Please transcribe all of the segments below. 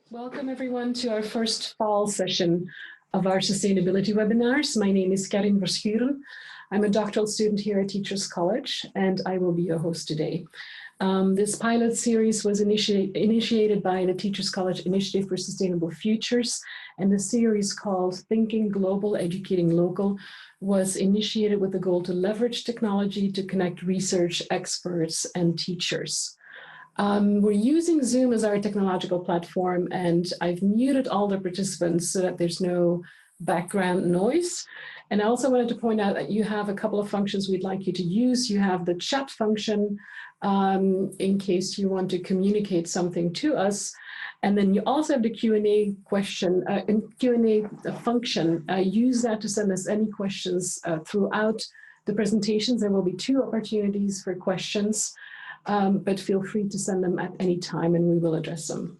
Welcome everyone to our first fall session of our sustainability webinars. My name is Karin Verschuren. I'm a doctoral student here at Teachers College and I will be your host today. This pilot series was initiated by the Teachers College Initiative for Sustainable Futures, and the series called Thinking Global, Educating Local was initiated with the goal to leverage technology to connect research experts and teachers. We're using Zoom as our technological platform, and I've muted all the participants so that there's no background noise. And I also wanted to point out that you have a couple of functions we'd like you to use. You have the chat function in case you want to communicate something to us. And then you also have the Q&A function. Use that to send us any questions throughout the presentations. There will be 2 opportunities for questions. But feel free to send them at any time and we will address them.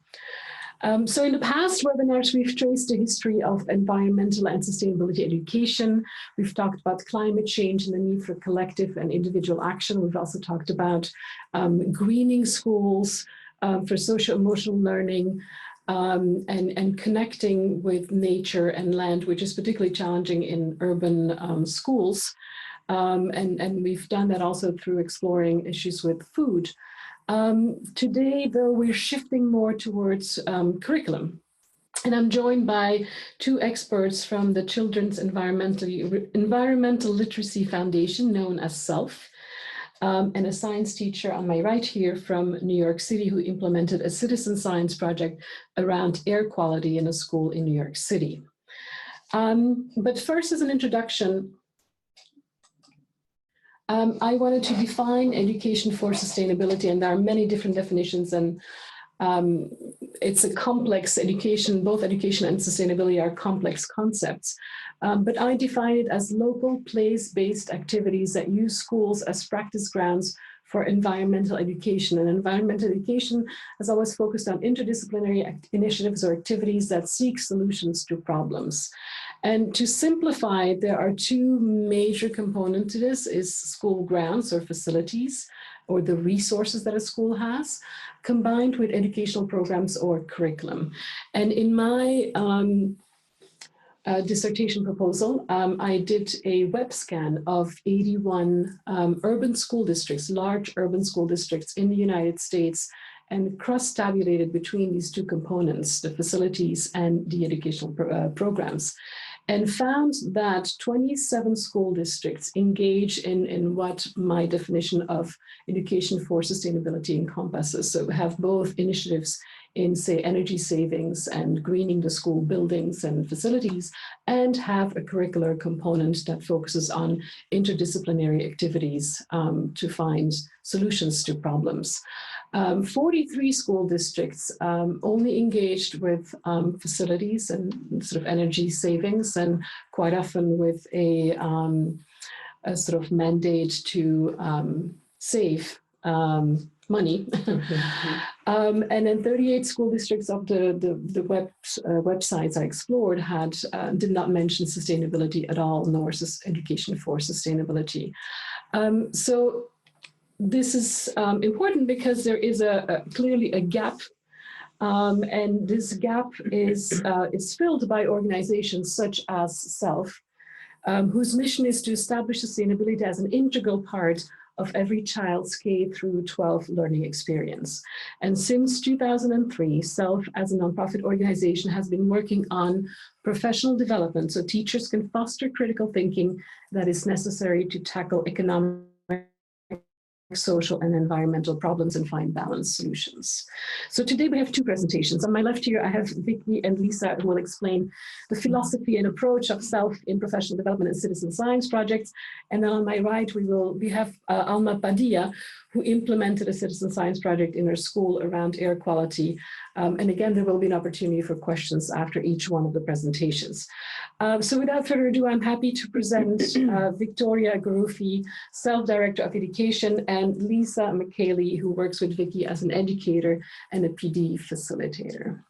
So in the past webinars, we've traced the history of environmental and sustainability education. We've talked about climate change and the need for collective and individual action. We've also talked about greening schools for social-emotional learning and connecting with nature and land, which is particularly challenging in urban schools. And we've done that also through exploring issues with food. Today, though, we're shifting more towards curriculum. And I'm joined by 2 experts from the Children's Environmental Literacy Foundation, known as CELF, and a science teacher on my right here from New York City who implemented a citizen science project around air quality in a school in New York City. But first, as an introduction, I wanted to define education for sustainability, and there are many different definitions, and it's a complex education. Both education and sustainability are complex concepts, but I define it as local place-based activities that use schools as practice grounds for environmental education. And environmental education has always focused on interdisciplinary initiatives or activities that seek solutions to problems. And to simplify, there are 2 major components to this: is school grounds or facilities, or the resources that a school has, combined with educational programs or curriculum. And in my dissertation proposal, I did a web scan of 81 urban school districts, large urban school districts in the United States, and cross-tabulated between these 2 components, the facilities and the educational programs, and found that 27 school districts engage in what my definition of education for sustainability encompasses. So we have both initiatives in, say, energy savings and greening the school buildings and facilities, and have a curricular component that focuses on interdisciplinary activities to find solutions to problems. 43 school districts only engaged with facilities and sort of energy savings, and quite often with a sort of mandate to save money. And then 38 school districts of the websites I explored did not mention sustainability at all, nor education for sustainability. So this is important because there is clearly a gap, and this gap is filled by organizations such as CELF, whose mission is to establish sustainability as an integral part of every child's K through 12 learning experience. And since 2003, CELF as a nonprofit organization has been working on professional development so teachers can foster critical thinking that is necessary to tackle economic, social and environmental problems and find balanced solutions. So today we have 2 presentations. On my left here, I have Vicky and Lisa who will explain the philosophy and approach of CELF in professional development and citizen science projects. And then on my right, we have Alma Padilla, who implemented a citizen science project in her school around air quality. And again, there will be an opportunity for questions after each one of the presentations. So without further ado, I'm happy to present Victoria Garufi, CELF Director of Education, and Lisa McKaylee, who works with Vicky as an educator and a PD facilitator.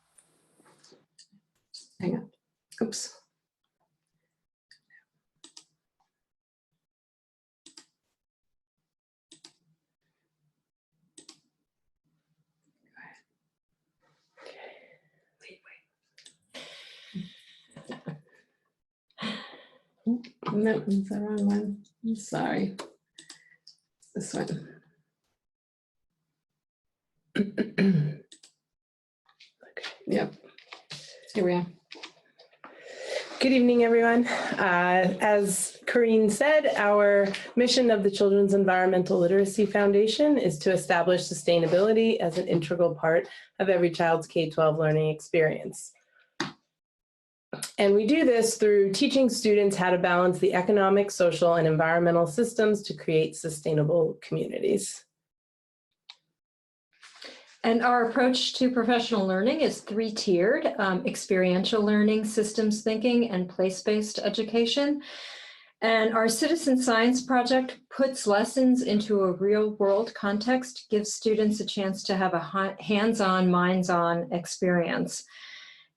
Hang on. Oops. No, it's the wrong one. I'm sorry. This one. Okay, yep. Here we are. Good evening, everyone. As Corrine said, our mission of the Children's Environmental Literacy Foundation is to establish sustainability as an integral part of every child's K-12 learning experience. And we do this through teaching students how to balance the economic, social, and environmental systems to create sustainable communities. And our approach to professional learning is three-tiered: experiential learning, systems thinking, and place-based education. And our citizen science project puts lessons into a real-world context, gives students a chance to have a hands-on, minds-on experience.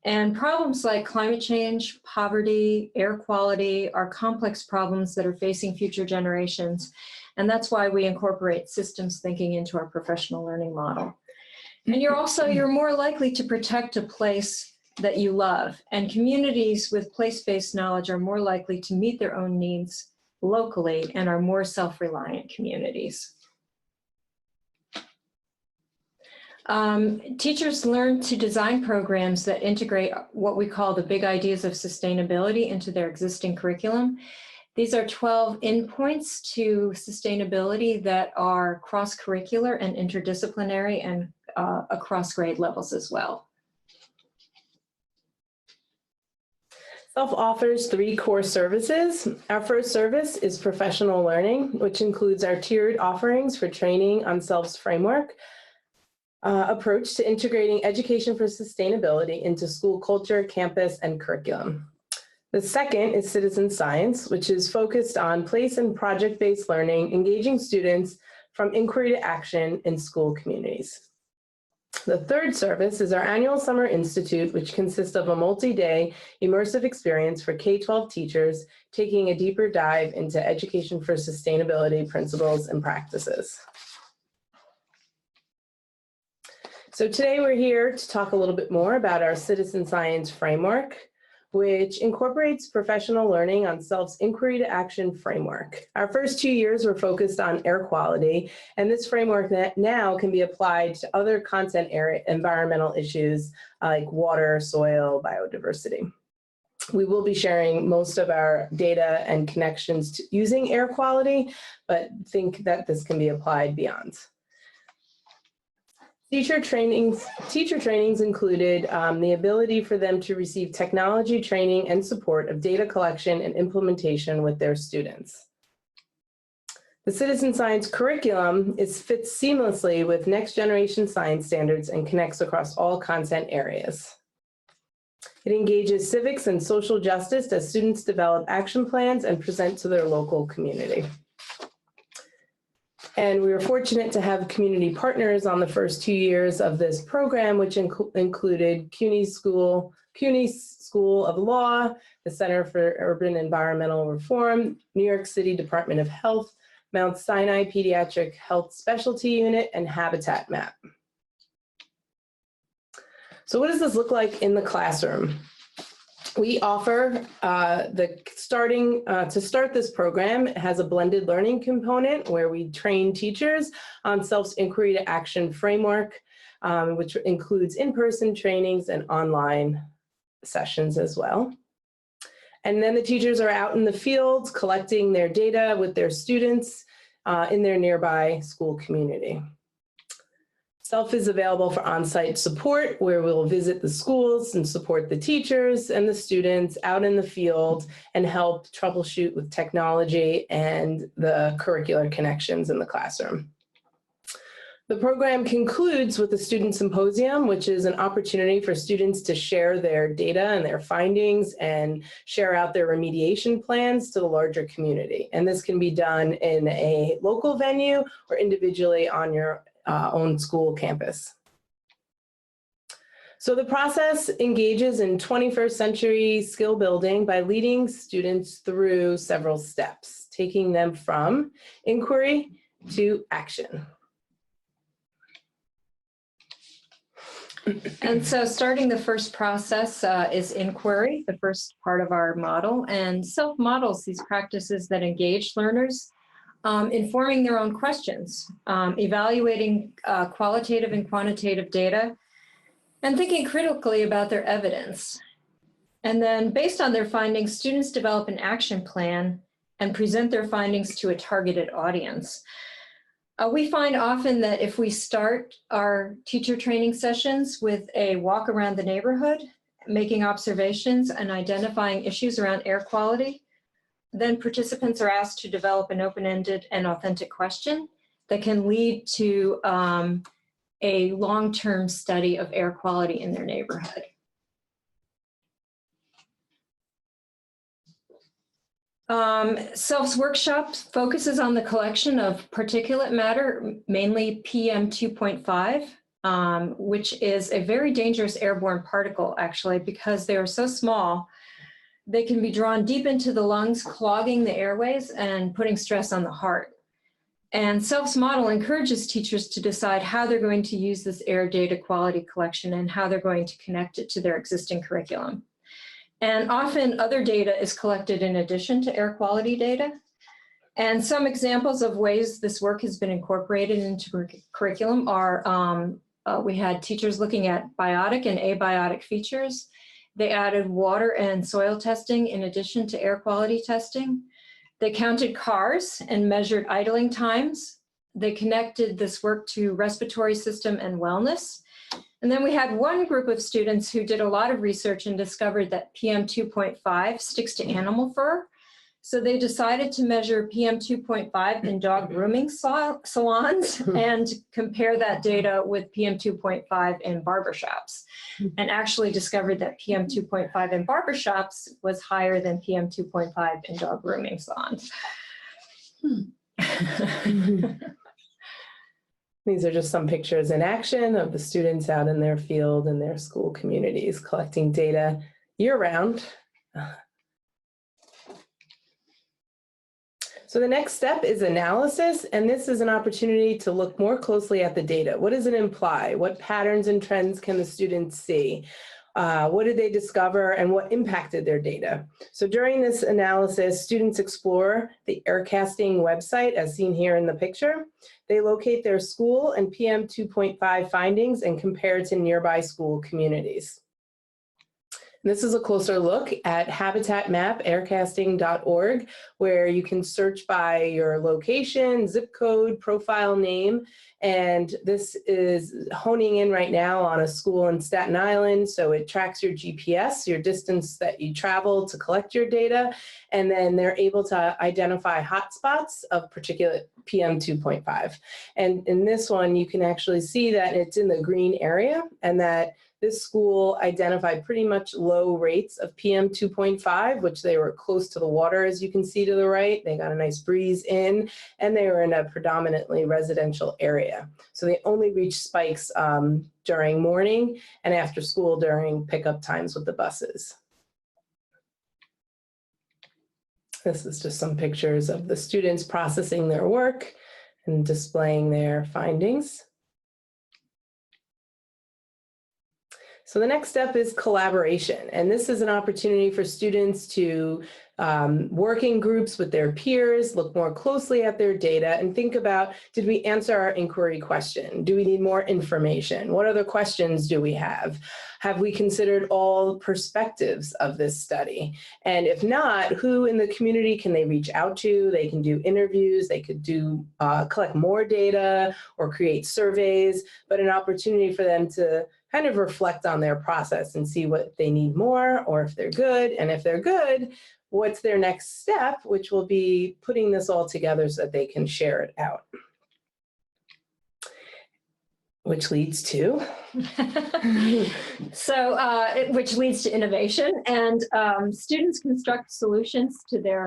And problems like climate change, poverty, air quality are complex problems that are facing future generations. And that's why we incorporate systems thinking into our professional learning model. And you're more likely to protect a place that you love. And communities with place-based knowledge are more likely to meet their own needs locally and are more self-reliant communities. Teachers learn to design programs that integrate what we call the big ideas of sustainability into their existing curriculum. These are 12 endpoints to sustainability that are cross-curricular and interdisciplinary and across grade levels as well. CELF offers 3 core services. Our first service is professional learning, which includes our tiered offerings for training on CELF's framework approach to integrating education for sustainability into school culture, campus, and curriculum. The second is citizen science, which is focused on place and project-based learning, engaging students from inquiry to action in school communities. The third service is our annual Summer Institute, which consists of a multi-day immersive experience for K-12 teachers, taking a deeper dive into education for sustainability principles and practices. So today we're here to talk a little bit more about our citizen science framework, which incorporates professional learning on CELF's inquiry to action framework. Our first 2 years were focused on air quality, and this framework now can be applied to other content area environmental issues like water, soil, biodiversity. We will be sharing most of our data and connections to using air quality, but think that this can be applied beyond. Teacher trainings included the ability for them to receive technology training and support of data collection and implementation with their students. The citizen science curriculum fits seamlessly with next generation science standards and connects across all content areas. It engages civics and social justice as students develop action plans and present to their local community. And we were fortunate to have community partners on the first 2 years of this program, which included CUNY School of Law, the Center for Urban Environmental Reform, New York City Department of Health, Mount Sinai Pediatric Health Specialty Unit, and Habitat Map. So what does this look like in the classroom? We offer to start this program, it has a blended learning component where we train teachers on CELF's inquiry to action framework, which includes in-person trainings and online sessions as well. And then the teachers are out in the field collecting their data with their students in their nearby school community. CELF is available for on-site support, where we'll visit the schools and support the teachers and the students out in the field and help troubleshoot with technology and the curricular connections in the classroom. The program concludes with a student symposium, which is an opportunity for students to share their data and their findings and share out their remediation plans to the larger community. And this can be done in a local venue or individually on your own school campus. So the process engages in 21st century skill building by leading students through several steps, taking them from inquiry to action. And so starting the first process is inquiry, the first part of our model, and CELF models these practices that engage learners, informing their own questions, evaluating qualitative and quantitative data, and thinking critically about their evidence. And then based on their findings, students develop an action plan and present their findings to a targeted audience. We find often that if we start our teacher training sessions with a walk around the neighborhood, making observations and identifying issues around air quality, then participants are asked to develop an open-ended and authentic question that can lead to a long-term study of air quality in their neighborhood. CELF's workshop focuses on the collection of particulate matter, mainly PM 2.5, which is a very dangerous airborne particle, actually, because they are so small, they can be drawn deep into the lungs, clogging the airways and putting stress on the heart. And CELF's model encourages teachers to decide how they're going to use this air data quality collection and how they're going to connect it to their existing curriculum. And often other data is collected in addition to air quality data. And some examples of ways this work has been incorporated into curriculum are, we had teachers looking at biotic and abiotic features. They added water and soil testing in addition to air quality testing. They counted cars and measured idling times. They connected this work to respiratory system and wellness. And then we had one group of students who did a lot of research and discovered that PM 2.5 sticks to animal fur. So they decided to measure PM 2.5 in dog grooming salons and compare that data with PM 2.5 in barbershops, and actually discovered that PM 2.5 in barbershops was higher than PM 2.5 in dog grooming salons. These are just some pictures in action of the students out in their field and their school communities collecting data year-round. So the next step is analysis, and this is an opportunity to look more closely at the data. What does it imply? What patterns and trends can the students see? What did they discover and what impacted their data? So during this analysis, students explore the Aircasting website as seen here in the picture. They locate their school and PM 2.5 findings and compare to nearby school communities. This is a closer look at habitat map, aircasting.org, where you can search by your location, zip code, profile name, and this is honing in right now on a school in Staten Island, so it tracks your GPS, your distance that you travel to collect your data, and then they're able to identify hotspots of particulate PM 2.5. And in this one, you can actually see that it's in the green area and that this school identified pretty much low rates of PM 2.5, which they were close to the water, as you can see to the right. They got a nice breeze in, and they were in a predominantly residential area. So they only reached spikes during morning and after school during pickup times with the buses. This is just some pictures of the students processing their work and displaying their findings. So the next step is collaboration, and this is an opportunity for students to work in groups with their peers, look more closely at their data, and think about, did we answer our inquiry question? Do we need more information? What other questions do we have? Have we considered all perspectives of this study? And if not, who in the community can they reach out to? They can do interviews, they could do collect more data or create surveys, but an opportunity for them to kind of reflect on their process and see what they need more or if they're good. And if they're good, what's their next step, which will be putting this all together so that they can share it out. Which leads to? Which leads to innovation, and students construct solutions to their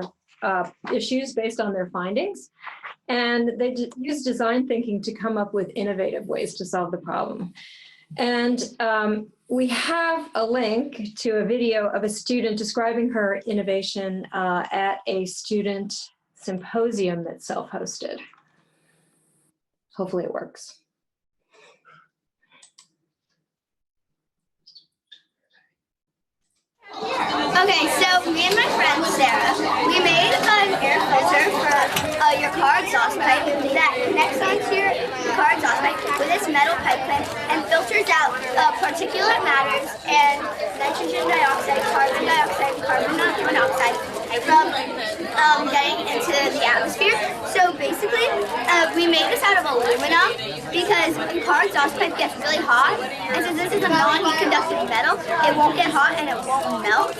issues based on their findings. And they use design thinking to come up with innovative ways to solve the problem. And we have a link to a video of a student describing her innovation at a student symposium that CELF hosted. Hopefully it works. Okay, so me and my friend Sarah, we made an air filter for your car exhaust pipe that connects onto your car exhaust pipe with this metal pipe clamp and filters out particulate matters and nitrogen dioxide, carbon monoxide from getting into the atmosphere. So basically, we made this out of aluminum because the car exhaust pipe gets really hot, and since this is a non-conductive metal, it won't get hot and it won't melt.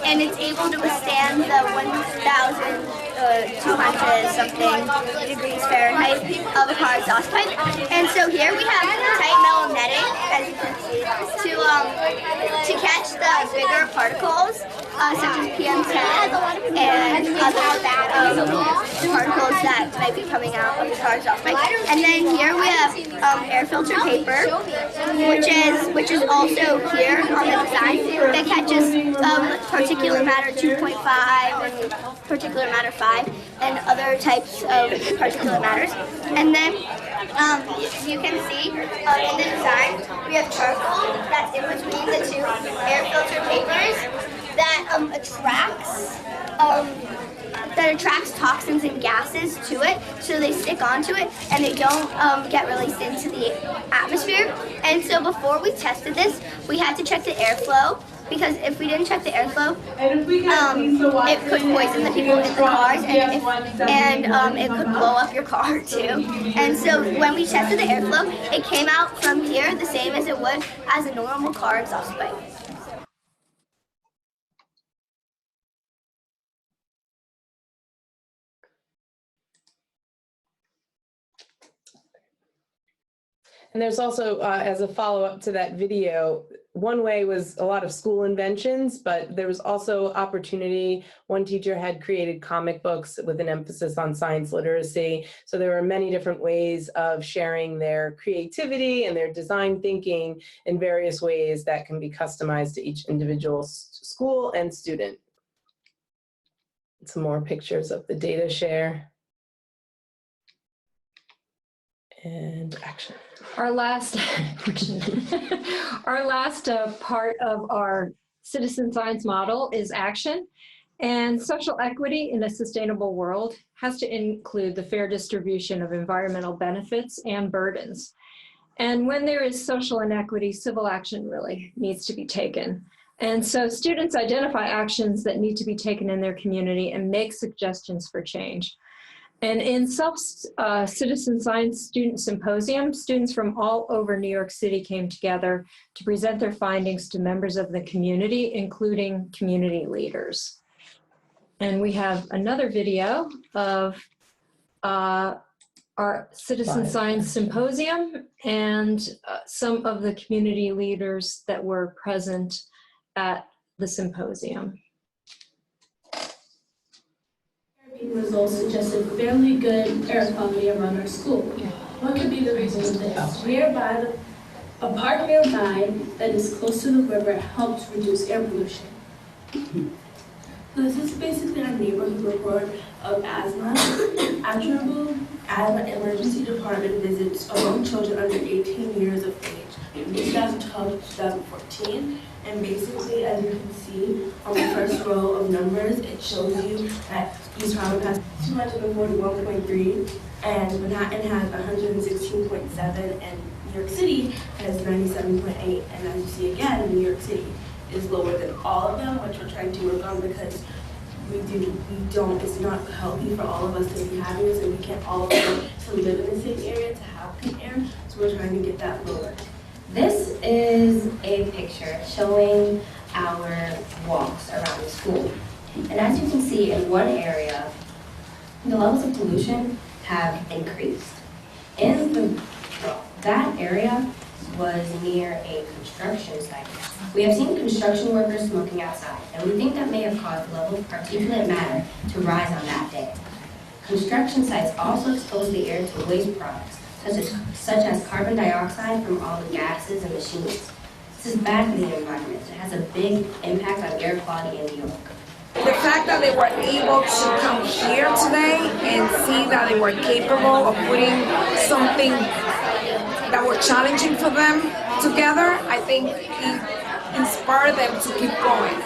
And it's able to withstand the 1,200 something degrees Fahrenheit of a car exhaust pipe. And so here we have tight metal netting, as you can see, to catch the bigger particles, such as PM10 and other particles that might be coming out of the car exhaust pipe. And then here we have air filter paper, which is also here on the design that catches particulate matter 2.5 and particulate matter 5 and other types of particulate matters. And then you can see in the design we have charcoal that's in between the two air filter papers that attracts toxins and gases to it, so they stick onto it and they don't get released into the atmosphere. And so before we tested this, we had to check the airflow, because if we didn't check the airflow, it could poison the people in the cars, and it could blow up your car too. And so when we tested the airflow, it came out from here the same as it would as a normal car exhaust pipe. And there's also, as a follow-up to that video, one way was a lot of school inventions, but there was also opportunity. One teacher had created comic books with an emphasis on science literacy. So there were many different ways of sharing their creativity and their design thinking in various ways that can be customized to each individual school and student. Some more pictures of the data share. And action. Our last part of our citizen science model is action. And social equity in a sustainable world has to include the fair distribution of environmental benefits and burdens. And when there is social inequity, civil action really needs to be taken. And so students identify actions that need to be taken in their community and make suggestions for change. And in CELF Citizen Science Student Symposium, students from all over New York City came together to present their findings to members of the community, including community leaders. And we have another video of our Citizen Science Symposium and some of the community leaders that were present at the symposium. Results suggested fairly good air quality around our school. What could be the reason of this? A park nearby that is close to the river helps reduce air pollution. This is basically our neighborhood report of asthma. Actionable asthma emergency department visits among children under 18 years of age from 2012 to 2014. And basically, as you can see on the first row of numbers, it shows you that East Harlem has 241.3, and Manhattan has 116.7, and New York City has 97.8. And as you see again, New York City is lower than all of them, which we're trying to work on because it's not healthy for all of us to be having this, and we can't all afford to live in the same area to have clean air. So we're trying to get that lower. This is a picture showing our walks around the school. And as you can see, in one area, the levels of pollution have increased. That area was near a construction site. We have seen construction workers smoking outside, and we think that may have caused the level of particulate matter to rise on that day. Construction sites also expose the air to waste products, such as carbon dioxide from all the gases and machines. This is bad for the environment. It has a big impact on air quality in New York. The fact that they were able to come here today and see that they were capable of putting something that were challenging for them together, I think inspire them to keep going?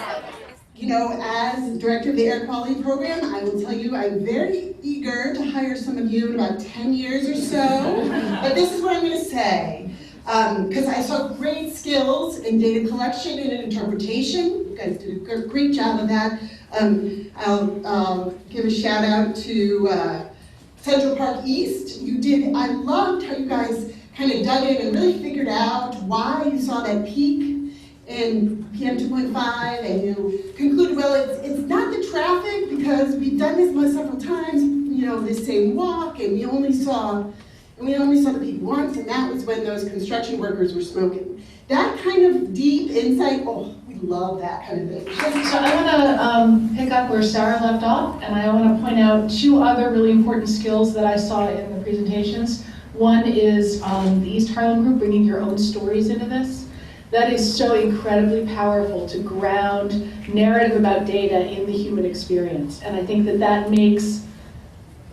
You know, as director of the air quality program, I will tell you I'm very eager to hire some of you in about 10 years or so. But this is what I'm going to say. Because I saw great skills in data collection and interpretation. You guys did a great job of that. I'll give a shout out to Central Park East. I loved how you guys kind of dug in and really figured out why you saw that peak in PM 2.5, and you concluded, well, it's not the traffic, because we've done this several times, you know, this same walk, and we only saw the peak once, and that was when those construction workers were smoking. That kind of deep insight, oh, we love that kind of thing. So I want to pick up where Sarah left off, and I want to point out two other really important skills that I saw in the presentations. One is the East Harlem group, bringing your own stories into this. That is so incredibly powerful to ground narrative about data in the human experience. And I think that that makes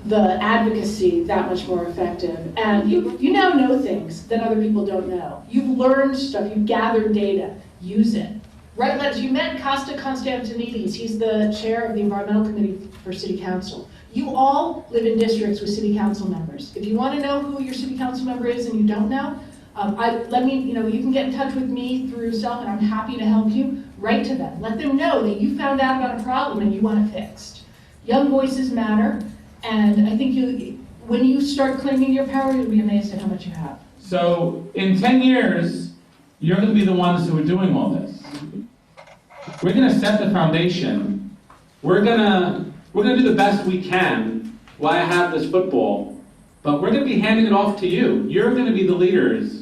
the advocacy that much more effective. And you now know things that other people don't know. You've learned stuff, you've gathered data, use it. Write letters. You met Costa Constantinides, he's the chair of the Environmental Committee for City Council. You all live in districts with city council members. If you want to know who your city council member is and you don't know, you can get in touch with me through CELF, and I'm happy to help you. Write to them. Let them know that you found out about a problem and you want it fixed. Young voices matter, and I think when you start claiming your power, you'll be amazed at how much you have. So in 10 years, you're going to be the ones who are doing all this. We're going to set the foundation. We're going to do the best we can while I have this football, but we're going to be handing it off to you. You're going to be the leaders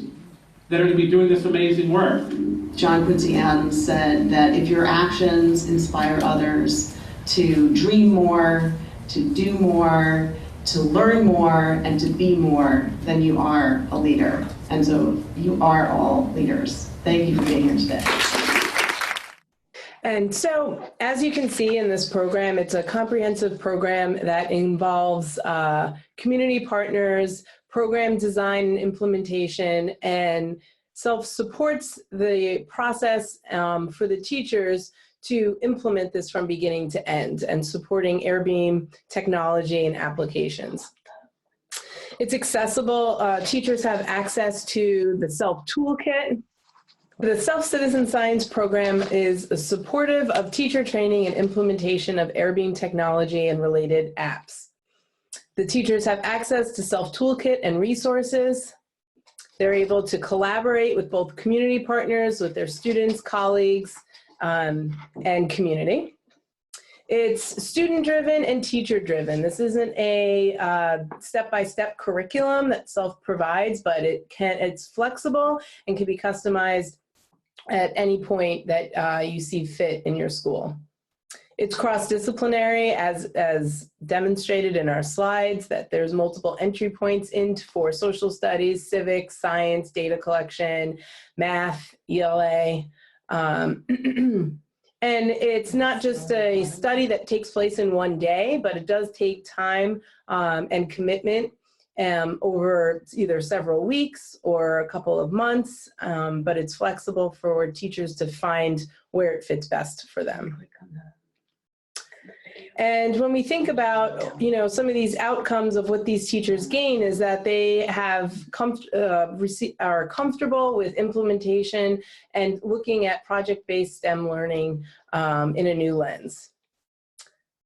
that are going to be doing this amazing work. John Quincy Adams said that if your actions inspire others to dream more, to do more, to learn more, and to be more, then you are a leader. And so you are all leaders. Thank you for being here today. And so, as you can see in this program, it's a comprehensive program that involves community partners, program design and implementation, and CELF supports the process for the teachers to implement this from beginning to end, and supporting AirBeam technology and applications. It's accessible. Teachers have access to the CELF toolkit. The CELF Citizen Science program is supportive of teacher training and implementation of AirBeam technology and related apps. The teachers have access to CELF toolkit and resources. They're able to collaborate with both community partners, with their students, colleagues, and community. It's student-driven and teacher-driven. This isn't a step-by-step curriculum that CELF provides, but it's flexible and can be customized at any point that you see fit in your school. It's cross-disciplinary, as demonstrated in our slides, that there's multiple entry points for social studies, civics, science, data collection, math, ELA. And it's not just a study that takes place in one day, but it does take time and commitment over either several weeks or a couple of months, but it's flexible for teachers to find where it fits best for them. And when we think about, some of these outcomes of what these teachers gain, is that they are comfortable with implementation and looking at project-based STEM learning in a new lens.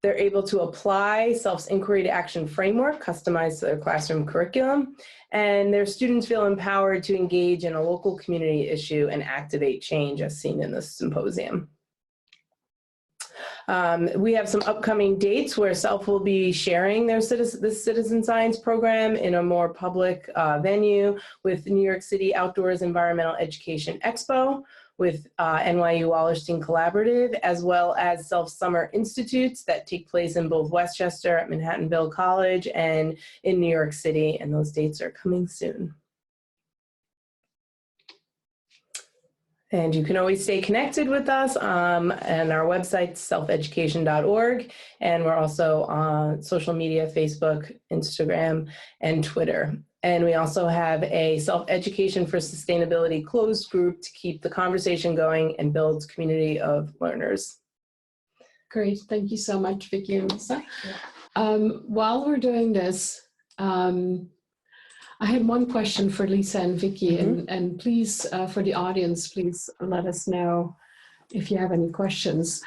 They're able to apply CELF's inquiry to action framework customized to their classroom curriculum, and their students feel empowered to engage in a local community issue and activate change, as seen in this symposium. We have some upcoming dates where CELF will be sharing this citizen science program in a more public venue with New York City Outdoors Environmental Education Expo, with NYU Wallerstein Collaborative, as well as CELF Summer Institutes that take place in both Westchester at Manhattanville College and in New York City, and those dates are coming soon. And you can always stay connected with us and our website, selfeducation.org. And we're also on social media, Facebook, Instagram, and Twitter. And we also have a Self-Education for Sustainability closed group to keep the conversation going and build community of learners. Great, thank you so much, Vicki and Lisa. While we're doing this, I had one question for Lisa and Vicki, and please, for the audience, please let us know if you have any questions.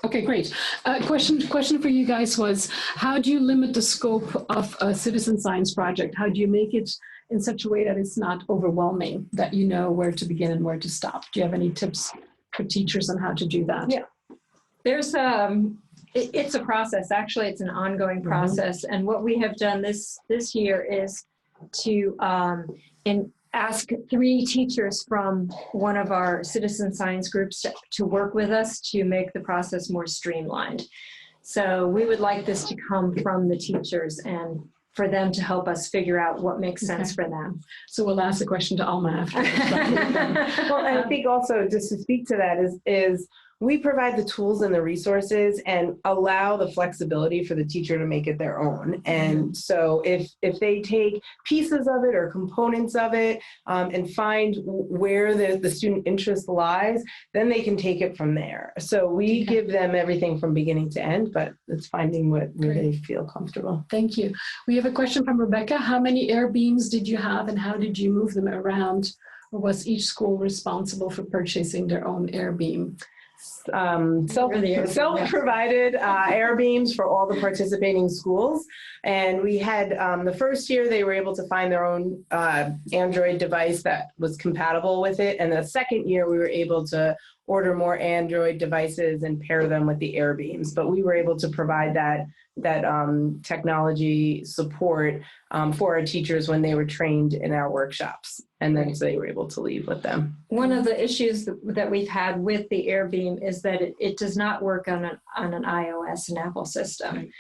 Okay, great. Question for you guys was, how do you limit the scope of a citizen science project? How do you make it in such a way that it's not overwhelming, that you know where to begin and where to stop? Do you have any tips for teachers on how to do that? Yeah. There's it's a process. Actually, it's an ongoing process. And what we have done this year is to ask 3 teachers from one of our citizen science groups to work with us to make the process more streamlined. So we would like this to come from the teachers and for them to help us figure out what makes sense for them. So we'll ask the question to Alma after. Well, I think also just to speak to that is we provide the tools and the resources and allow the flexibility for the teacher to make it their own. And so if they take pieces of it or components of it and find where the student interest lies, then they can take it from there. So we give them everything from beginning to end, but it's finding where they feel comfortable. Thank you. We have a question from Rebecca. How many air beams did you have and how did you move them around? Or was each school responsible for purchasing their own air beam? Self-provided air beams for all the participating schools. And we had the first year they were able to find their own Android device that was compatible with it. And the second year we were able to order more Android devices and pair them with the air beams. But we were able to provide that technology support for our teachers when they were trained in our workshops. And then so they were able to leave with them. One of the issues that we've had with the AirBeam is that it does not work on an iOS and Apple system.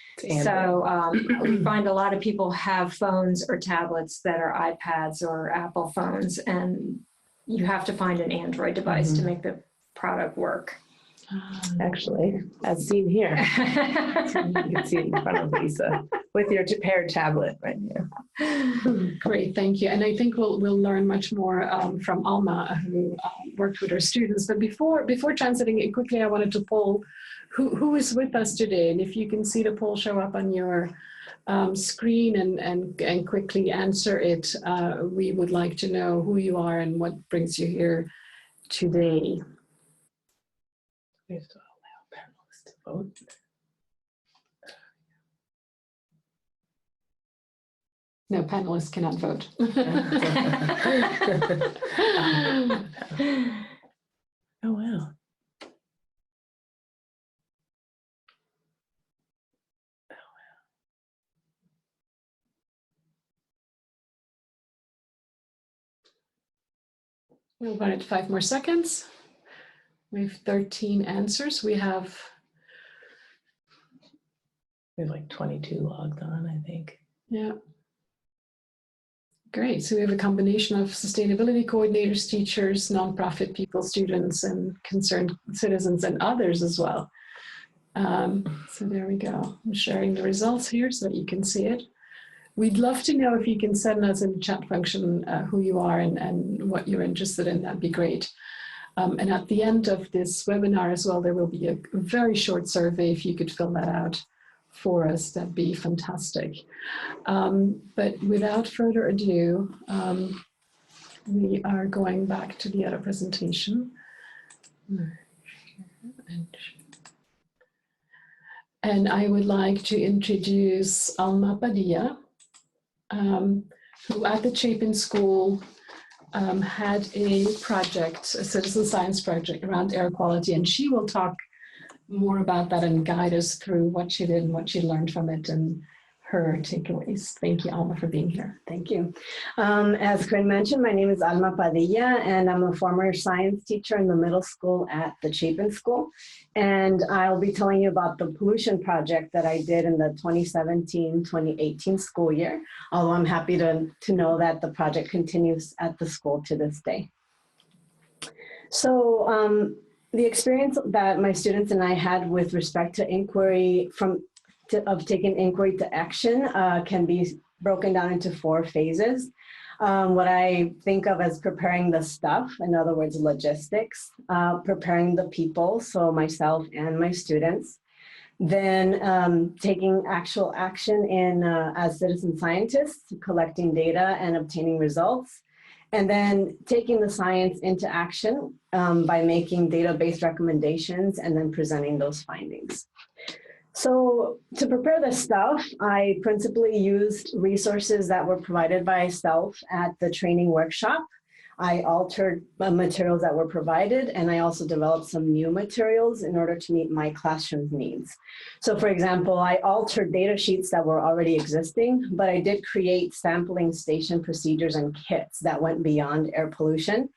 So we find a lot of people have phones or tablets that are iPads or Apple phones, and you have to find an Android device to make the product work. Actually, as seen here. So you can see it in front of Lisa with your paired tablet right here. Great, thank you. And I think we'll learn much more from Alma, who worked with her students. But before transiting it quickly, I wanted to poll who is with us today. And if you can see the poll show up on your screen and quickly answer it, we would like to know who you are and what brings you here today. We have to allow panelists to vote. No, panelists cannot vote. Oh, wow. We'll run it 5 more seconds. We have 13 answers. We have like 22 logged on, I think. Yeah. Great. So we have a combination of sustainability coordinators, teachers, nonprofit people, students, and concerned citizens and others as well. So there we go. I'm sharing the results here so that you can see it. We'd love to know if you can send us in the chat function who you are and what you're interested in. That'd be great. And at the end of this webinar as well, there will be a very short survey. If you could fill that out for us, that'd be fantastic. But without further ado, we are going back to the other presentation. And I would like to introduce Alma Padilla, who at the Chapin School had a project, a citizen science project around air quality, and she will talk more about that and guide us through what she did and what she learned from it and her takeaways. Thank you, Alma, for being here. Thank you. As Corinne mentioned, my name is Alma Padilla, and I'm a former science teacher in the middle school at the Chapin School. And I'll be telling you about the pollution project that I did in the 2017-2018 school year, although I'm happy to know that the project continues at the school to this day. So the experience that my students and I had with respect to inquiry of taking inquiry to action can be broken down into 4 phases. What I think of as preparing the stuff, in other words, logistics, preparing the people, so myself and my students, then taking actual action in as citizen scientists, collecting data and obtaining results, and then taking the science into action by making data-based recommendations and then presenting those findings. So to prepare the stuff, I principally used resources that were provided by CELF at the training workshop. I altered materials that were provided, and I also developed some new materials in order to meet my classroom needs. So for example, I altered data sheets that were already existing, but I did create sampling station procedures and kits that went beyond air pollution.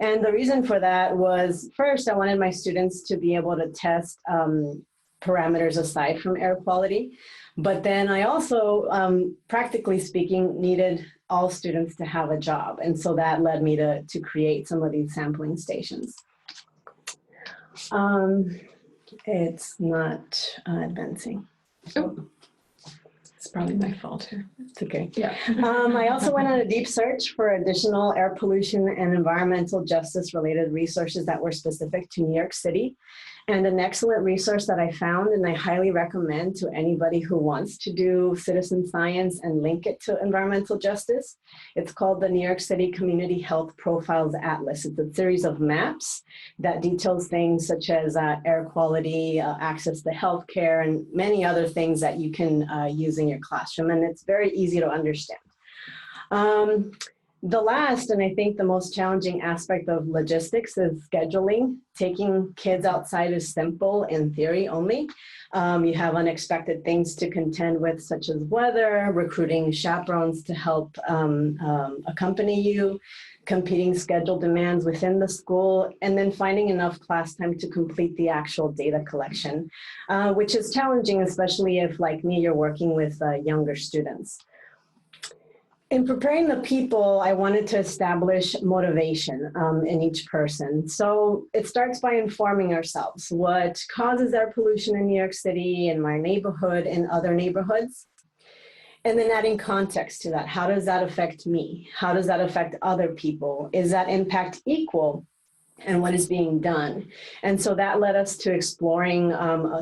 And the reason for that was, first, I wanted my students to be able to test parameters aside from air quality. But then I also, practically speaking, needed all students to have a job. And so that led me to create some of these sampling stations. It's not advancing. Oh, it's probably my fault here. It's okay. Yeah. I also went on a deep search for additional air pollution and environmental justice related resources that were specific to New York City. And an excellent resource that I found, and I highly recommend to anybody who wants to do citizen science and link it to environmental justice. It's called the New York City Community Health Profiles Atlas. It's a series of maps that details things such as air quality, access to healthcare, and many other things that you can use in your classroom. And it's very easy to understand. The last, and I think the most challenging aspect of logistics is scheduling. Taking kids outside is simple in theory only. You have unexpected things to contend with, such as weather, recruiting chaperones to help accompany you, competing schedule demands within the school, and then finding enough class time to complete the actual data collection, which is challenging, especially if, like me, you're working with younger students. In preparing the people, I wanted to establish motivation in each person. So it starts by informing ourselves. What causes air pollution in New York City, in my neighborhood, in other neighborhoods? And then adding context to that. How does that affect me? How does that affect other people? Is that impact equal? And what is being done? And so that led us to exploring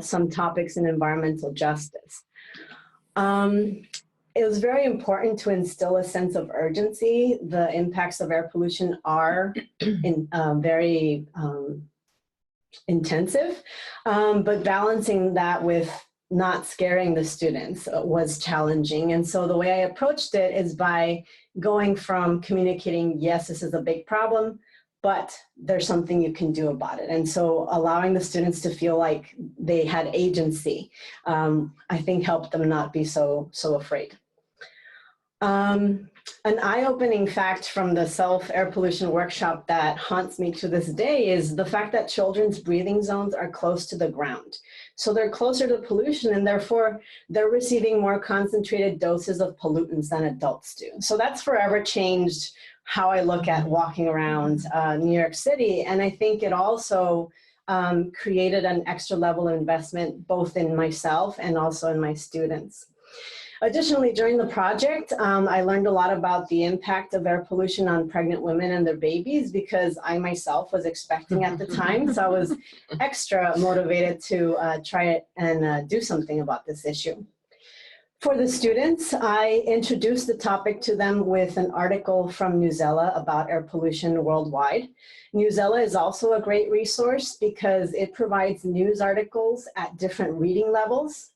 some topics in environmental justice. It was very important to instill a sense of urgency. The impacts of air pollution are very intensive, but balancing that with not scaring the students was challenging. And so the way I approached it is by going from communicating, yes, this is a big problem, but there's something you can do about it. And so allowing the students to feel like they had agency, I think helped them not be so afraid. An eye-opening fact from the CELF air pollution workshop that haunts me to this day is the fact that children's breathing zones are close to the ground. So they're closer to pollution, and therefore they're receiving more concentrated doses of pollutants than adults do. So that's forever changed how I look at walking around New York City. And I think it also created an extra level of investment both in myself and also in my students. Additionally, during the project, I learned a lot about the impact of air pollution on pregnant women and their babies because I myself was expecting at the time. So I was extra motivated to try it and do something about this issue. For the students, I introduced the topic to them with an article from Newsella about air pollution worldwide. Newsella is also a great resource because it provides news articles at different reading levels,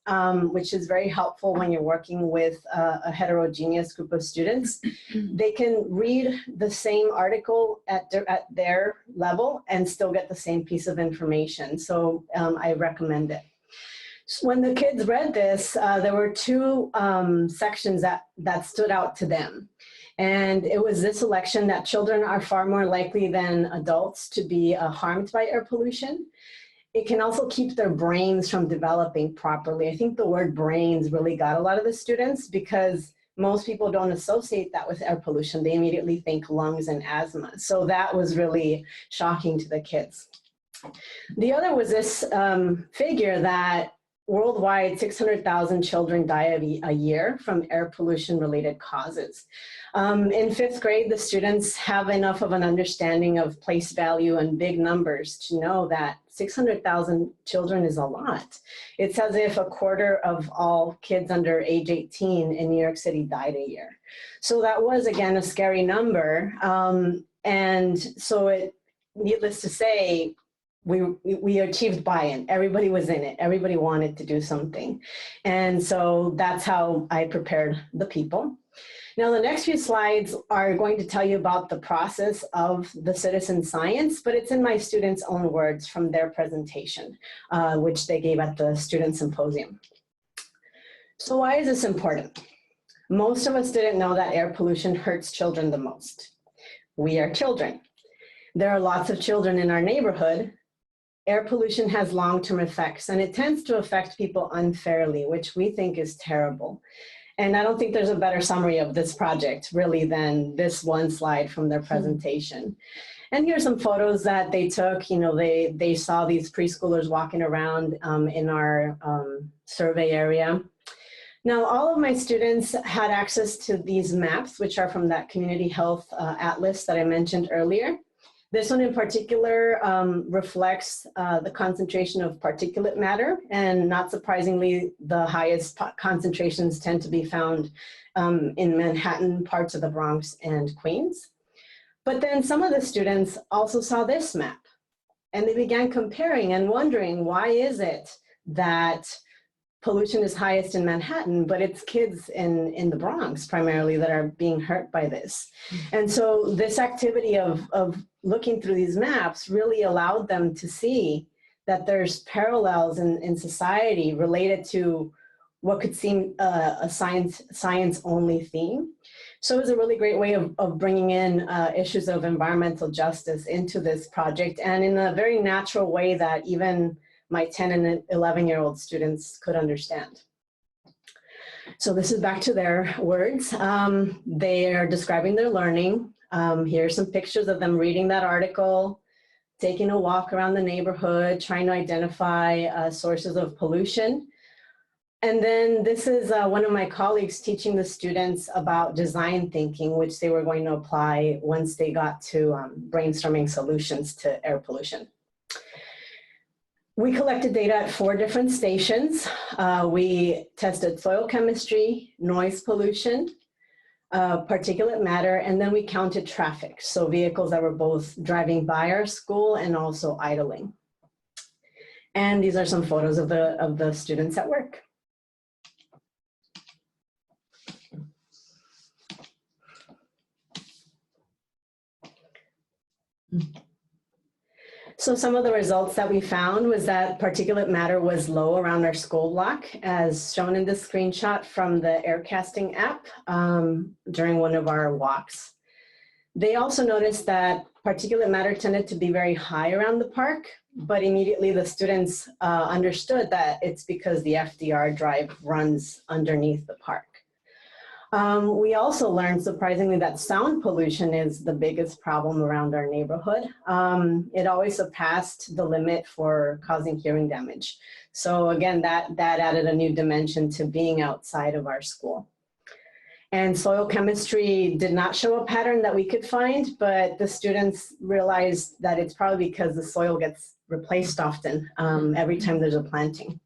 which is very helpful when you're working with a heterogeneous group of students. They can read the same article at their level and still get the same piece of information. So I recommend it. When the kids read this, there were 2 sections that stood out to them. And it was this election that children are far more likely than adults to be harmed by air pollution. It can also keep their brains from developing properly. I think the word brains really got a lot of the students because most people don't associate that with air pollution. They immediately think lungs and asthma. So that was really shocking to the kids. The other was this figure that worldwide 600,000 children die a year from air pollution related causes. In 5th grade, the students have enough of an understanding of place value and big numbers to know that 600,000 children is a lot. It's as if a quarter of all kids under age 18 in New York City died a year. So that was, again, a scary number. And so needless to say, we achieved buy-in. Everybody was in it. Everybody wanted to do something. And so that's how I prepared the people. Now, the next few slides are going to tell you about the process of the citizen science, but it's in my students' own words from their presentation, which they gave at the student symposium. So why is this important? Most of us didn't know that air pollution hurts children the most. We are children. There are lots of children in our neighborhood. Air pollution has long-term effects, and it tends to affect people unfairly, which we think is terrible. And I don't think there's a better summary of this project, really, than this one slide from their presentation. And here's some photos that they took. You know, they saw these preschoolers walking around in our survey area. Now, all of my students had access to these maps, which are from that community health atlas that I mentioned earlier. This one in particular reflects the concentration of particulate matter, and not surprisingly, the highest concentrations tend to be found in Manhattan, parts of the Bronx, and Queens. But then some of the students also saw this map, and they began comparing and wondering, why is it that pollution is highest in Manhattan, but it's kids in the Bronx primarily that are being hurt by this? And so this activity of looking through these maps really allowed them to see that there's parallels in society related to what could seem a science-only theme. So it was a really great way of bringing in issues of environmental justice into this project, and in a very natural way that even my 10 and 11-year-old students could understand. So this is back to their words. They are describing their learning. Here are some pictures of them reading that article, taking a walk around the neighborhood, trying to identify sources of pollution. And then this is one of my colleagues teaching the students about design thinking, which they were going to apply once they got to brainstorming solutions to air pollution. We collected data at 4 different stations. We tested soil chemistry, noise pollution, particulate matter, and then we counted traffic. So vehicles that were both driving by our school and also idling. And these are some photos of the students at work. So some of the results that we found was that particulate matter was low around our school block, as shown in this screenshot from the Aircasting app during one of our walks. They also noticed that particulate matter tended to be very high around the park, but immediately the students understood that it's because the FDR drive runs underneath the park. We also learned, surprisingly, that sound pollution is the biggest problem around our neighborhood. It always surpassed the limit for causing hearing damage. So again, that added a new dimension to being outside of our school. And soil chemistry did not show a pattern that we could find, but the students realized that it's probably because the soil gets replaced often every time there's a planting.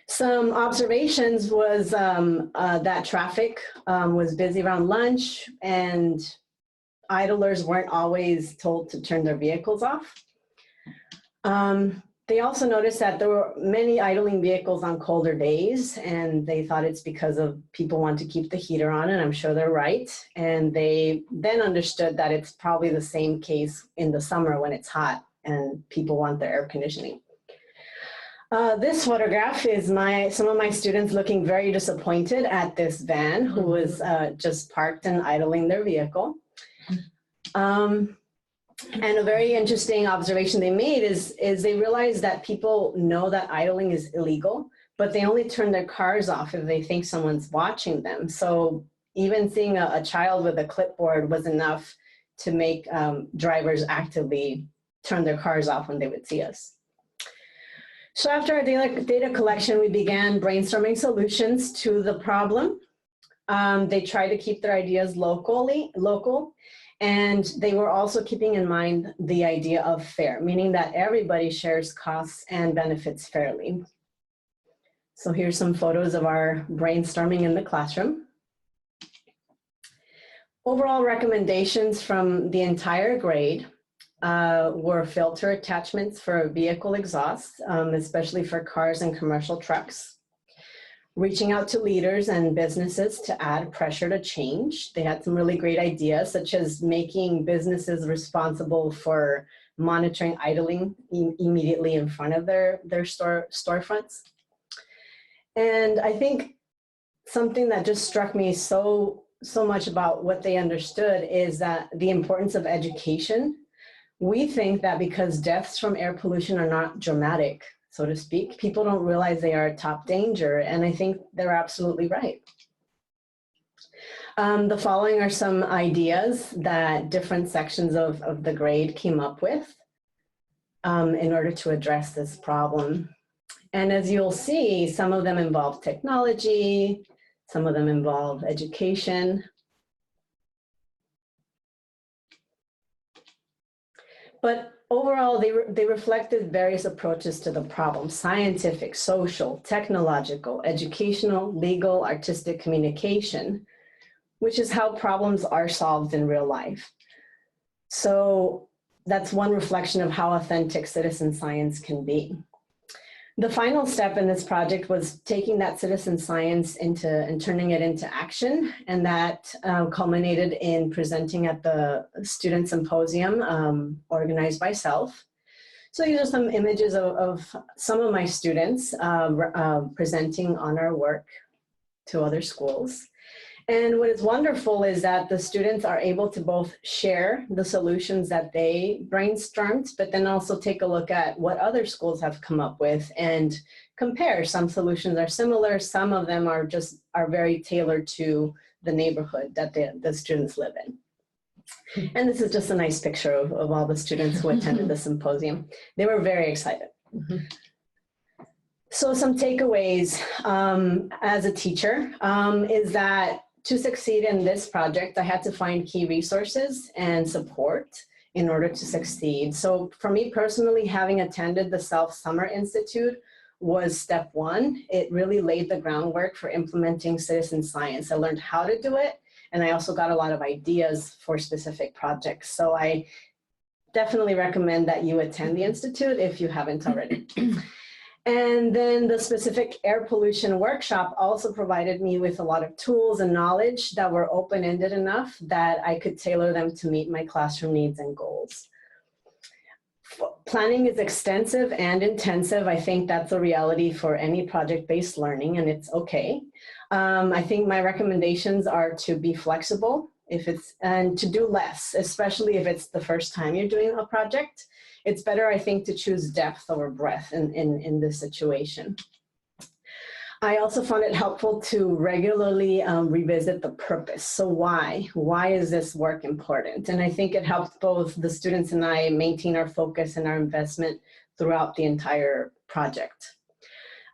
Some observations was that traffic was busy around lunch, and idlers weren't always told to turn their vehicles off. They also noticed that there were many idling vehicles on colder days, and they thought it's because of people want to keep the heater on, and I'm sure they're right. And they then understood that it's probably the same case in the summer when it's hot and people want their air conditioning. This photograph is some of my students looking very disappointed at this van who was just parked and idling their vehicle. And a very interesting observation they made is they realized that people know that idling is illegal, but they only turn their cars off if they think someone's watching them. So even seeing a child with a clipboard was enough to make drivers actively turn their cars off when they would see us. So after our data collection, we began brainstorming solutions to the problem. They tried to keep their ideas local, and they were also keeping in mind the idea of fair, meaning that everybody shares costs and benefits fairly. So here's some photos of our brainstorming in the classroom. Overall recommendations from the entire grade were filter attachments for vehicle exhaust, especially for cars and commercial trucks. Reaching out to leaders and businesses to add pressure to change. They had some really great ideas, such as making businesses responsible for monitoring idling immediately in front of their storefronts. And I think something that just struck me so much about what they understood is that the importance of education. We think that because deaths from air pollution are not dramatic, so to speak, people don't realize they are a top danger, and I think they're absolutely right. The following are some ideas that different sections of the grade came up with in order to address this problem. And as you'll see, some of them involve technology, some of them involve education. But overall, they reflected various approaches to the problem: scientific, social, technological, educational, legal, artistic communication, which is how problems are solved in real life. So that's one reflection of how authentic citizen science can be. The final step in this project was taking that citizen science and turning it into action, and that culminated in presenting at the student symposium organized by CELF. So these are some images of some of my students presenting on our work to other schools. And what is wonderful is that the students are able to both share the solutions that they brainstormed, but then also take a look at what other schools have come up with and compare. Some solutions are similar, some of them are very tailored to the neighborhood that the students live in. And this is just a nice picture of all the students who attended the symposium. They were very excited. So some takeaways as a teacher is that to succeed in this project, I had to find key resources and support in order to succeed. So for me personally, having attended the CELF Summer Institute was step one. It really laid the groundwork for implementing citizen science. I learned how to do it, and I also got a lot of ideas for specific projects. So I definitely recommend that you attend the Institute if you haven't already. And then the specific air pollution workshop also provided me with a lot of tools and knowledge that were open-ended enough that I could tailor them to meet my classroom needs and goals. Planning is extensive and intensive. I think that's a reality for any project-based learning, and it's okay. I think my recommendations are to be flexible and to do less, especially if it's the first time you're doing a project. It's better, I think, to choose depth over breadth in this situation. I also found it helpful to regularly revisit the purpose. So why? Why is this work important? And I think it helped both the students and I maintain our focus and our investment throughout the entire project.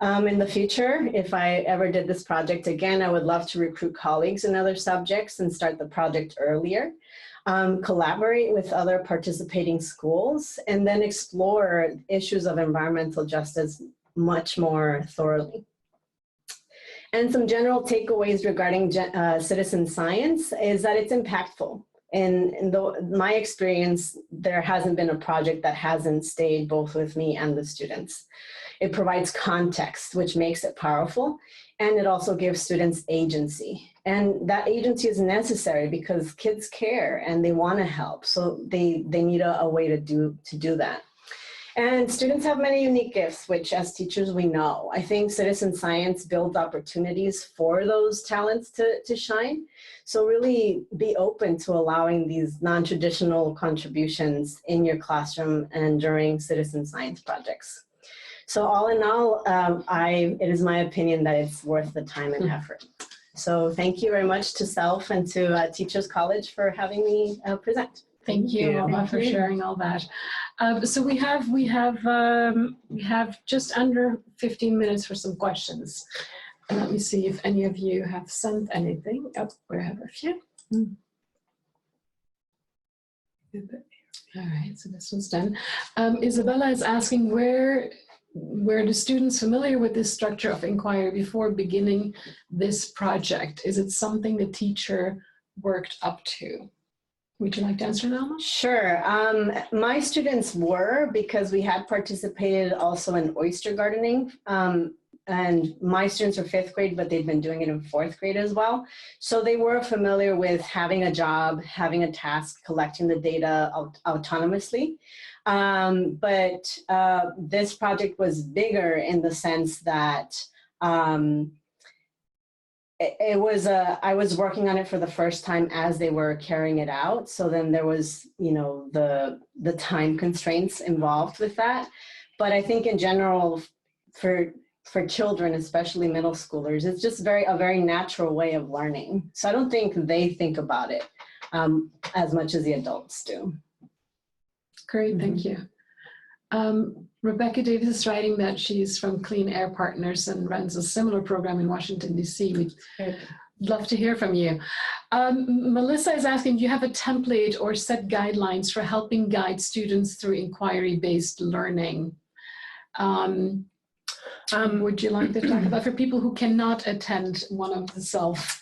In the future, if I ever did this project again, I would love to recruit colleagues in other subjects and start the project earlier. Collaborate with other participating schools, and then explore issues of environmental justice much more thoroughly. And some general takeaways regarding citizen science is that it's impactful. In my experience, there hasn't been a project that hasn't stayed both with me and the students. It provides context, which makes it powerful, and it also gives students agency. And that agency is necessary because kids care and they want to help, so they need a way to do that. And students have many unique gifts, which as teachers we know. I think citizen science builds opportunities for those talents to shine. So really be open to allowing these non-traditional contributions in your classroom and during citizen science projects. So all in all, it is my opinion that it's worth the time and effort. So thank you very much to CELF and to Teachers College for having me present. Thank you, Alma, for sharing all that. So we have just under 15 minutes for some questions. And let me see if any of you have sent anything. Oh, we have a few. All right, so this one's done. Isabella is asking where the students familiar with this structure of inquiry before beginning this project? Is it something the teacher worked up to? Would you like to answer, Alma? Sure. My students were, because we had participated also in oyster gardening. And my students are 5th grade, but they've been doing it in 4th grade as well. So they were familiar with having a job, having a task, collecting the data autonomously. But this project was bigger in the sense that I was working on it for the first time as they were carrying it out. So then there was, you know, the time constraints involved with that. But I think in general, for children, especially middle schoolers, it's just a very natural way of learning. So I don't think they think about it as much as the adults do. Great, thank you. Rebecca Davis is writing that she's from Clean Air Partners and runs a similar program in Washington, D.C. We'd love to hear from you. Melissa is asking, do you have a template or set guidelines for helping guide students through inquiry-based learning? Would you like to talk about for people who cannot attend one of the CELF?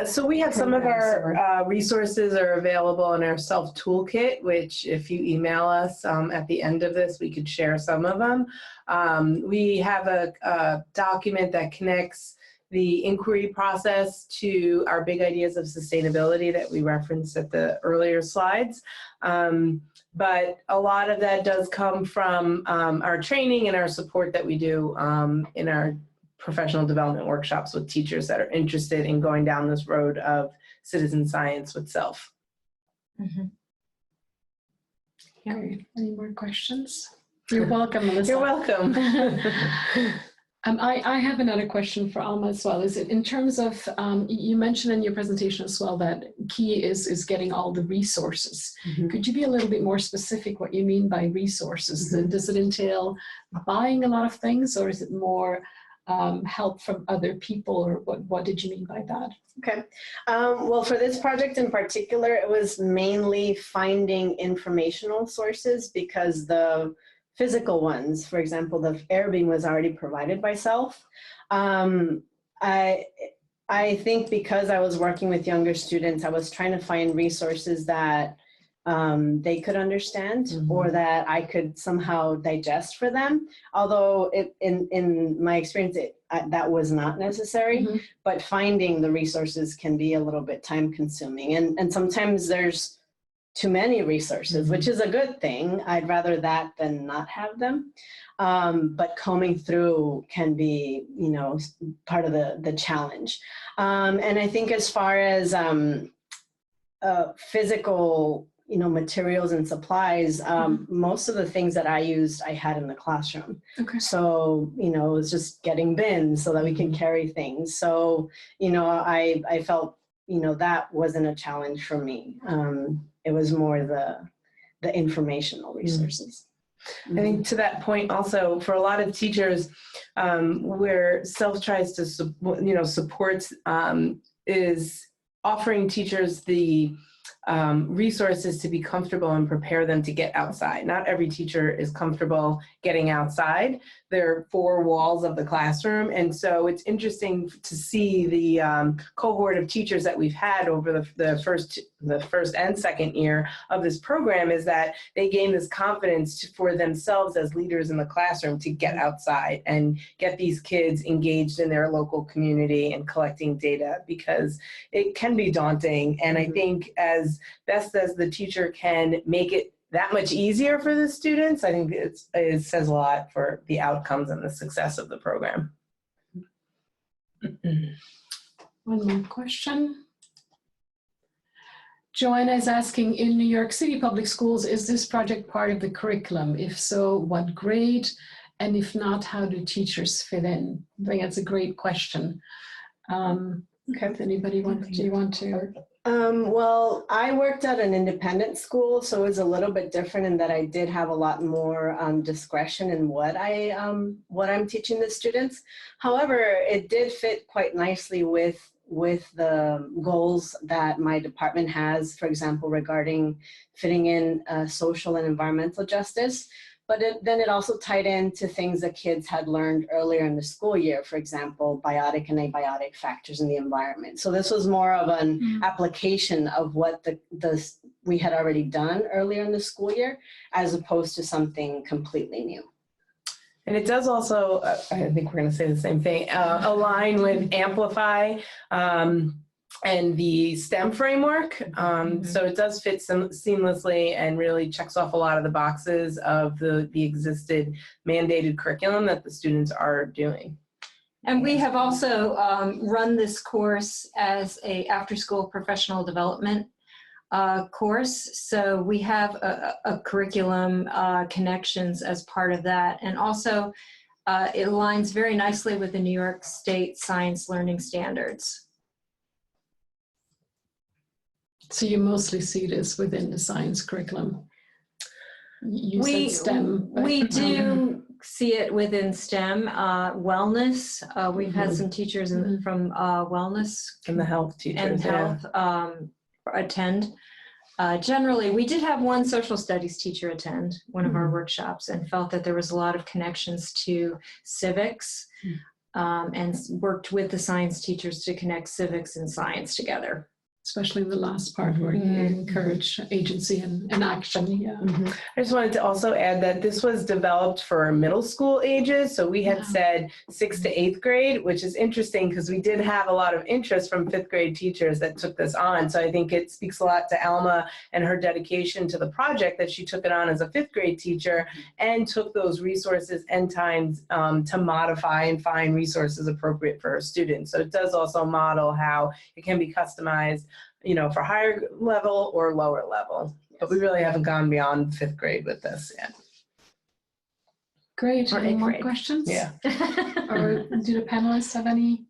So we have some of our resources are available in our CELF toolkit, which if you email us at the end of this, we could share some of them. We have a document that connects the inquiry process to our big ideas of sustainability that we referenced at the earlier slides. But a lot of that does come from our training and our support that we do in our professional development workshops with teachers that are interested in going down this road of citizen science with CELF. Any more questions? You're welcome, Melissa. You're welcome. I have another question for Alma as well. Is it in terms of, you mentioned in your presentation as well that key is getting all the resources. Could you be a little bit more specific what you mean by resources? Does it entail buying a lot of things, or is it more help from other people, or what did you mean by that? Okay. Well, for this project in particular, it was mainly finding informational sources, because the physical ones, for example, the air beam was already provided by CELF. I think because I was working with younger students, I was trying to find resources that they could understand or that I could somehow digest for them. Although in my experience, that was not necessary, but finding the resources can be a little bit time consuming. And sometimes there's too many resources, which is a good thing. I'd rather that than not have them. But combing through can be, you know, part of the challenge. And I think as far as physical, you know, materials and supplies, most of the things that I used, I had in the classroom. Okay. So, you know, it was just getting bins so that we can carry things. So, you know, I felt, you know, that wasn't a challenge for me. It was more the informational resources. I think to that point also, for a lot of teachers, where CELF tries to, supports is offering teachers the resources to be comfortable and prepare them to get outside. Not every teacher is comfortable getting outside. There are 4 walls of the classroom. And so it's interesting to see the cohort of teachers that we've had over the first and second year of this program, is that they gain this confidence for themselves as leaders in the classroom to get outside and get these kids engaged in their local community and collecting data, because it can be daunting. And I think as best as the teacher can make it that much easier for the students, I think it says a lot for the outcomes and the success of the program. One more question. Joanna is asking, in New York City public schools, is this project part of the curriculum? If so, what grade? And if not, how do teachers fit in? I think that's a great question. Okay, if anybody do you want to? Well, I worked at an independent school, so it was a little bit different in that I did have a lot more discretion in what I'm teaching the students. However, it did fit quite nicely with the goals that my department has, for example, regarding fitting in social and environmental justice. But then it also tied into things that kids had learned earlier in the school year, for example, biotic and abiotic factors in the environment. So this was more of an application of what we had already done earlier in the school year, as opposed to something completely new. And it does also, I think we're going to say the same thing, align with Amplify and the STEM framework. So it does fit seamlessly and really checks off a lot of the boxes of the existed mandated curriculum that the students are doing. And we have also run this course as a after-school professional development course. So we have a curriculum connections as part of that. And also it aligns very nicely with the New York State Science Learning Standards. So you mostly see this within the science curriculum? You said STEM. We do see it within STEM. Wellness, we've had some teachers from wellness. And the health teachers. And health attend. Generally, we did have one social studies teacher attend one of our workshops and felt that there was a lot of connections to civics and worked with the science teachers to connect civics and science together. Especially in the last part where you encourage agency and action. Yeah. I just wanted to also add that this was developed for middle school ages. So we had said 6th to 8th grade, which is interesting because we did have a lot of interest from 5th grade teachers that took this on. So I think it speaks a lot to Alma and her dedication to the project that she took it on as a 5th grade teacher and took those resources and times to modify and find resources appropriate for her students. So it does also model how it can be customized, you know, for higher level or lower level. But we really haven't gone beyond 5th grade with this yet. Great. Any more questions? Yeah. Or do the panelists have any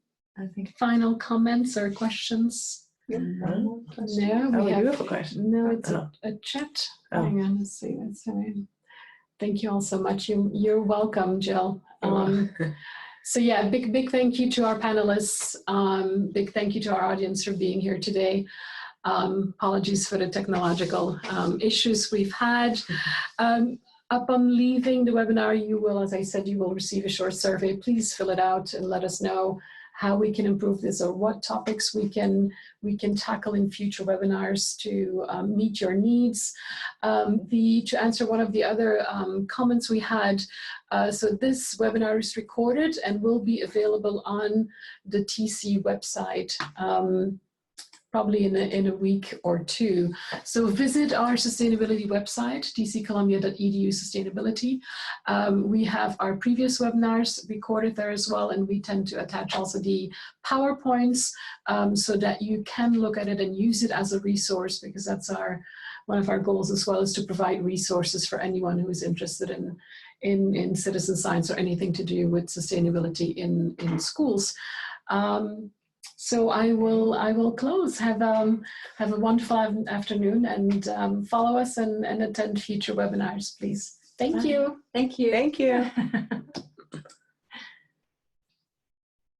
final comments or questions? No, we have a question. No, it's a chat. Hang on, let's see. Thank you all so much. You're welcome, Jill. So yeah, big thank you to our panelists. Big thank you to our audience for being here today. Apologies for the technological issues we've had. Upon leaving the webinar, you will, as I said, you will receive a short survey. Please fill it out and let us know how we can improve this or what topics we can tackle in future webinars to meet your needs. To answer one of the other comments we had, so this webinar is recorded and will be available on the TC website probably in a week or two. So visit our sustainability website, tccolumbia.edu sustainability. We have our previous webinars recorded there as well, and we tend to attach also the PowerPoints so that you can look at it and use it as a resource, because that's one of our goals as well, is to provide resources for anyone who is interested in citizen science or anything to do with sustainability in schools. So I will close. Have a wonderful afternoon, and follow us and attend future webinars, please. Thank you. Thank you. Thank you.